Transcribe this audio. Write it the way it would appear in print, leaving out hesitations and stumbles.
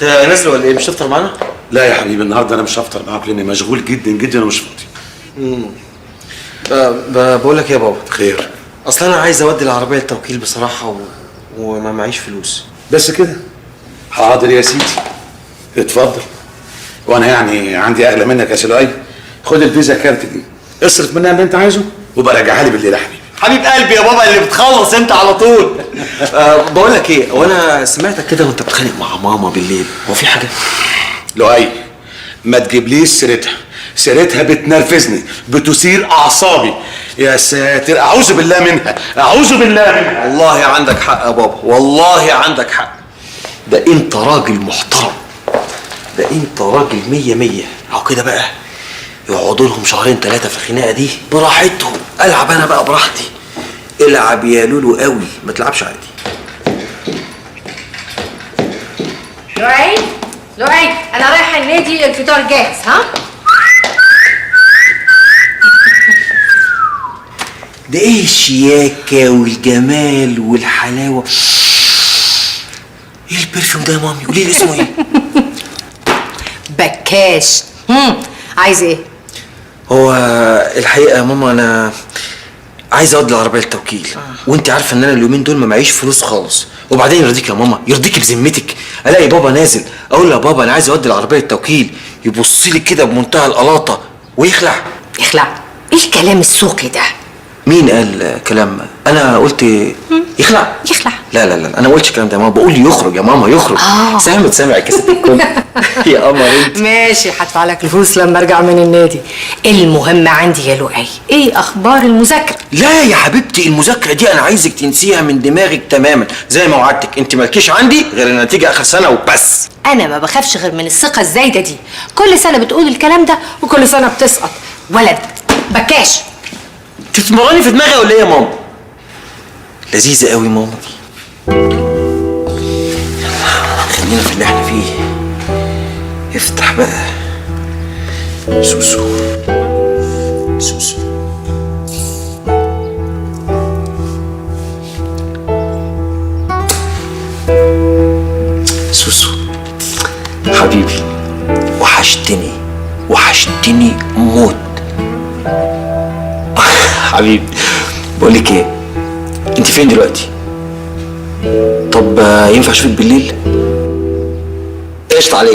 انت نازل ولا ايه؟ مش هتفطر معانا؟ لا يا حبيبي، النهارده انا مش هفطر معاك لاني مشغول جدا جدا ومش فاضي. بقول لك ايه يا بابا؟ خير؟ اصل انا عايز اودي العربيه التوكيل بصراحه وما معيش فلوس. بس كده؟ حاضر يا سيدي، اتفضل. وانا يعني عندي اغلى منك يا سلوي. خد الفيزا كارت دي، اصرف منها اللي انت عايزه وبقى رجعها لي بالليل يا حبيبي. حبيب قلبي يا بابا اللي بتخلص انت على طول. بقول لك ايه، وانا سمعتك كده وانت بتخانق مع ماما بالليل، هو في حاجه؟ لؤي، ما تجيبليش سيرتها، سيرتها بتنرفزني، بتثير اعصابي. يا ساتر، اعوذ بالله منها، اعوذ بالله منها. والله عندك حق يا بابا، والله عندك حق. ده انت راجل محترم، ده انت راجل 100 اهو كده بقى. يقعدوا لهم شهرين 3 في الخناقه دي براحتهم، العب انا بقى براحتي. العب يا لولو قوي، ما تلعبش عادي. لؤي انا رايحه النادي، الفطار جاهز. ها؟ ده ايه الشياكه والجمال والحلاوه؟ ايه البرفيوم ده يا مامي؟ قولي لي اسمه ايه؟ بكاش. عايز ايه؟ هو الحقيقه يا ماما انا عايز اودي العربيه التوكيل، وانت عارفه ان انا اليومين دول ما معيش فلوس خالص. وبعدين يرضيك يا ماما، يرضيك بذمتك الاقي بابا نازل اقول له يا بابا انا عايز اودي العربيه التوكيل، يبص لي كده بمنتهى القلاطه ويخلع؟ يخلع؟ ايه الكلام السوقي ده؟ مين قال كلام؟ انا قلت يخلع؟ يخلع؟ لا لا لا، انا ما قلتش الكلام ده يا ماما، بقول يخرج يا ماما، يخرج. سامعك يا ست الكل. يا قمر انت. ماشي، هدفع لك الفلوس لما ارجع من النادي. المهم عندي يا لؤي، ايه اخبار المذاكره؟ لا يا حبيبتي، المذاكره دي انا عايزك تنسيها من دماغك تماما، زي ما وعدتك. انت مالكيش عندي غير النتيجه اخر سنه وبس. انا ما بخافش غير من الثقه الزايده دي، كل سنه بتقول الكلام ده وكل سنه بتسقط. ولد بكاش. تتمرني في دماغي ولا ايه يا ماما؟ لذيذه قوي ماما دي. خلينا في اللي احنا فيه. افتح بقى سوسو سوسو. سوسو حبيبي، وحشتني موت. حبيبي بقول لك ايه، انت فين دلوقتي؟ طب ينفع اشوفك بالليل؟ قشطة عليك.